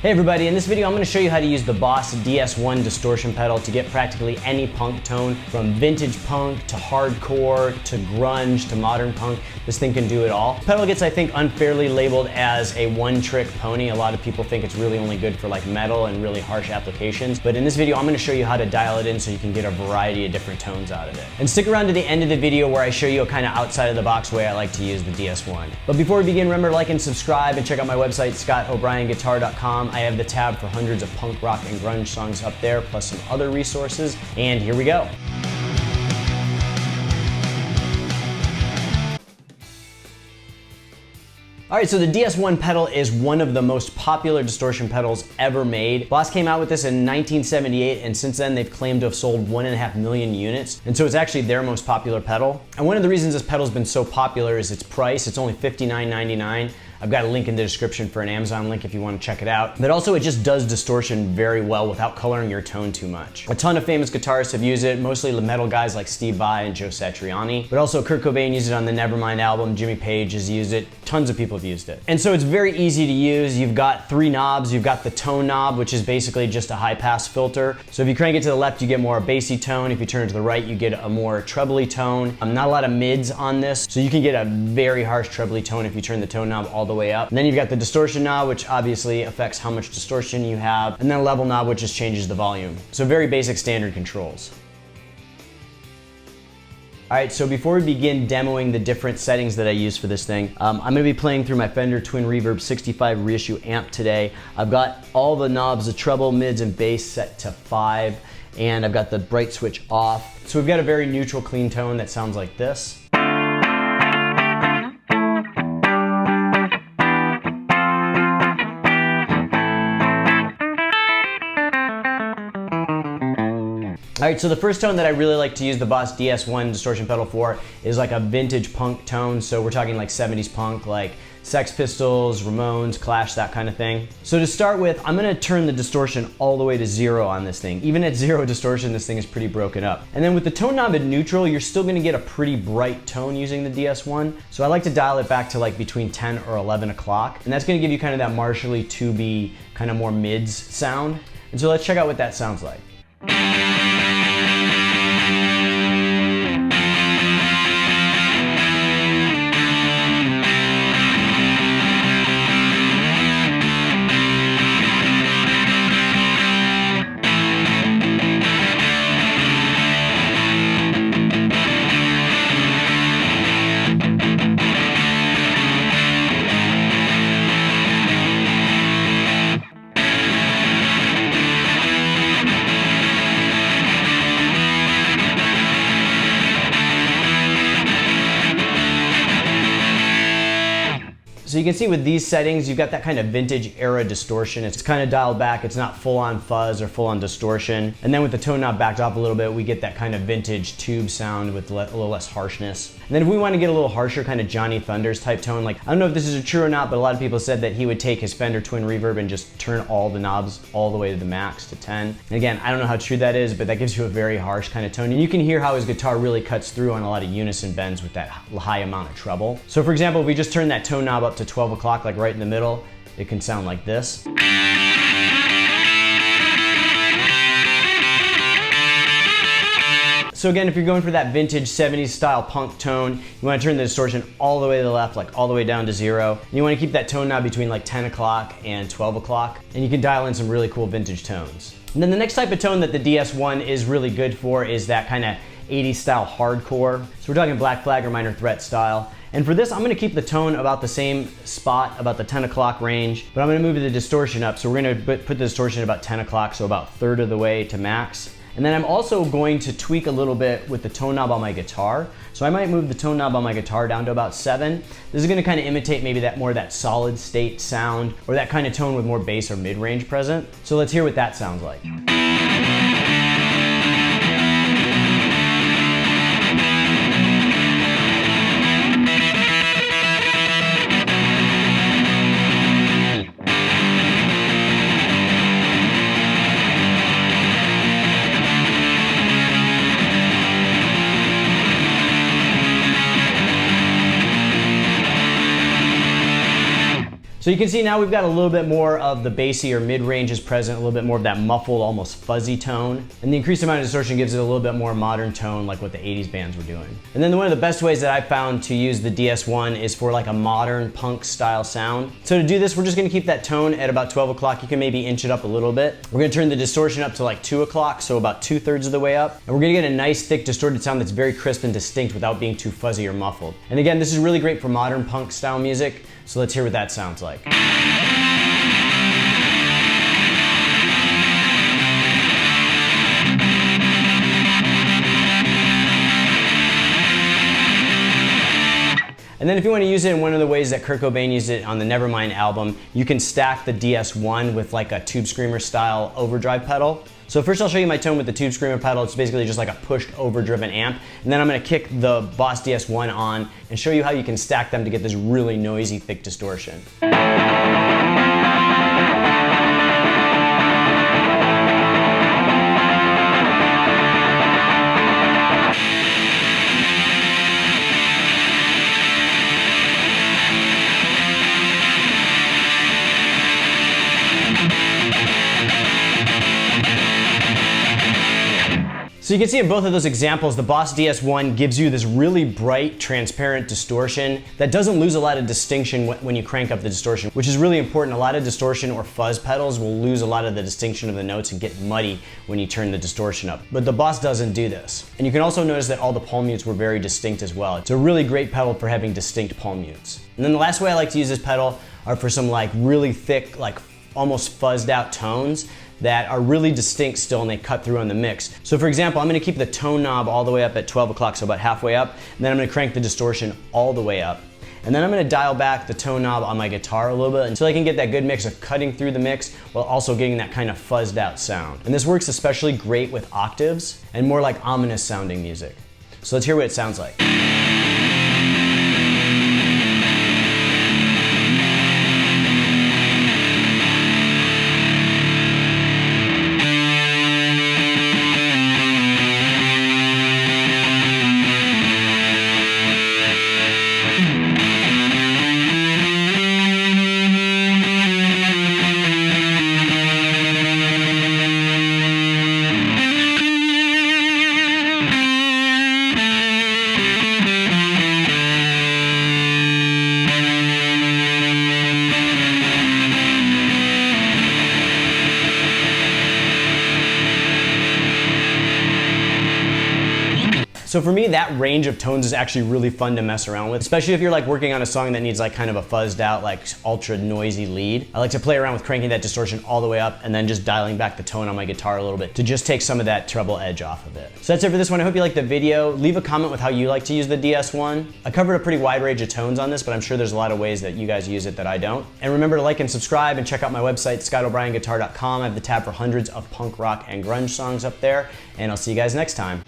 Hey everybody, in this video I'm going to show you how to use the Boss DS1 distortion pedal to get practically any punk tone, from vintage punk to hardcore to grunge to modern punk. This thing can do it all. The pedal gets, I think, unfairly labeled as a one-trick pony. A lot of people think it's really only good for like metal and really harsh applications, but in this video I'm going to show you how to dial it in so you can get a variety of different tones out of it. And stick around to the end of the video where I show you a kind of outside of the box way I like to use the DS1. But before we begin, remember to like and subscribe and check out my website, scottobryanguitar.com. I have the tab for hundreds of punk, rock, and grunge songs up there, plus some other resources, and here we go. Alright, so the DS1 pedal is one of the most popular distortion pedals ever made. Boss came out with this in 1978, and since then they've claimed to have sold 1.5 million units, and so it's actually their most popular pedal. And one of the reasons this pedal's been so popular is its price. It's only $59.99. I've got a link in the description for an Amazon link if you want to check it out. But also it just does distortion very well without coloring your tone too much. A ton of famous guitarists have used it, mostly the metal guys like Steve Vai and Joe Satriani. But also Kurt Cobain used it on the Nevermind album, Jimmy Page has used it, tons of people have used it. And so it's very easy to use. You've got three knobs. You've got the tone knob, which is basically just a high pass filter. So if you crank it to the left, you get more a bassy tone. If you turn it to the right, you get a more trebly tone. Not a lot of mids on this, so you can get a very harsh trebly tone if you turn the tone knob all the way up. And then you've got the distortion knob, which obviously affects how much distortion you have, and then a level knob, which just changes the volume. So very basic standard controls. Alright, so before we begin demoing the different settings that I use for this thing, I'm going to be playing through my Fender Twin Reverb 65 reissue amp today. I've got all the knobs, the treble, mids, and bass set to 5, and I've got the bright switch off. So we've got a very neutral, clean tone that sounds like this. Alright, so the first tone that I really like to use the Boss DS1 distortion pedal for is like a vintage punk tone. So we're talking like 70s punk, like Sex Pistols, Ramones, Clash, that kind of thing. So to start with, I'm going to turn the distortion all the way to 0 on this thing. Even at 0 distortion, this thing is pretty broken up. And then with the tone knob in neutral, you're still going to get a pretty bright tone using the DS1. So I like to dial it back to like between 10 or 11 o'clock. And that's going to give you kind of that martially, tubey, kind of more mids sound. And so let's check out what that sounds like. So you can see with these settings, you've got that kind of vintage era distortion. It's kind of dialed back. It's not full on fuzz or full on distortion. And then with the tone knob backed off a little bit, we get that kind of vintage tube sound with a little less harshness. And then if we want to get a little harsher, kind of Johnny Thunders type tone, like, I don't know if this is true or not, but a lot of people said that he would take his Fender Twin Reverb and just turn all the knobs all the way to the max to 10. And again, I don't know how true that is, but that gives you a very harsh kind of tone. And you can hear how his guitar really cuts through on a lot of unison bends with that high amount of treble. So for example, if we just turn that tone knob up to 12 o'clock, like right in the middle, it can sound like this. So again, if you're going for that vintage 70s style punk tone, you want to turn the distortion all the way to the left, like all the way down to 0. And you want to keep that tone knob between like 10 o'clock and 12 o'clock. And you can dial in some really cool vintage tones. And then the next type of tone that the DS1 is really good for is that kind of 80s style hardcore. So we're talking Black Flag or Minor Threat style. And for this, I'm going to keep the tone about the same spot, about the 10 o'clock range, but I'm going to move the distortion up. So we're going to put the distortion at about 10 o'clock, so about a third of the way to max. And then I'm also going to tweak a little bit with the tone knob on my guitar. So I might move the tone knob on my guitar down to about 7. This is going to kind of imitate maybe that more that solid state sound, or that kind of tone with more bass or mid-range present. So let's hear what that sounds like. So So you can see now we've got a little bit more of the bassy or mid-range is present, a little bit more of that muffled, almost fuzzy tone. And the increased amount of distortion gives it a little bit more modern tone like what the 80s bands were doing. And then one of the best ways that I found to use the DS1 is for like a modern punk style sound. So to do this, we're just gonna keep that tone at about 12 o'clock. You can maybe inch it up a little bit. We're gonna turn the distortion up to like 2 o'clock, so about 2/3 of the way up. And we're gonna get a nice, thick, distorted sound that's very crisp and distinct without being too fuzzy or muffled. And again, this is really great for modern punk style music. So let's hear what that sounds like. And then if you want to use it in one of the ways that Kurt Cobain used it on the Nevermind album, you can stack the DS1 with like a Tube Screamer style overdrive pedal. So first I'll show you my tone with the Tube Screamer pedal. It's basically just like a pushed overdriven amp. And then I'm gonna kick the Boss DS1 on and show you how you can stack them to get this really noisy, thick distortion. So you can see in both of those examples, the Boss DS1 gives you this really bright, transparent distortion that doesn't lose a lot of distinction when you crank up the distortion, which is really important. A lot of distortion or fuzz pedals will lose a lot of the distinction of the notes and get muddy when you turn the distortion up. But the Boss doesn't do this. And you can also notice that all the palm mutes were very distinct as well. It's a really great pedal for having distinct palm mutes. And then the last way I like to use this pedal are for some like really thick, like almost fuzzed out tones that are really distinct still and they cut through on the mix. So for example, I'm gonna keep the tone knob all the way up at 12 o'clock, so about halfway up, and then I'm gonna crank the distortion all the way up. And then I'm gonna dial back the tone knob on my guitar a little bit until I can get that good mix of cutting through the mix while also getting that kind of fuzzed out sound. And this works especially great with octaves and more like ominous sounding music. So let's hear what it sounds like. So for me, that range of tones is actually really fun to mess around with, especially if you're like working on a song that needs like kind of a fuzzed out, like ultra noisy lead. I like to play around with cranking that distortion all the way up and then just dialing back the tone on my guitar a little bit to just take some of that treble edge off of it. So that's it for this one. I hope you liked the video. Leave a comment with how you like to use the DS1. I covered a pretty wide range of tones on this, but I'm sure there's a lot of ways that you guys use it that I don't. And remember to like and subscribe and check out my website, ScottO'BrienGuitar.com. I have the tab for hundreds of punk rock and grunge songs up there, and I'll see you guys next time.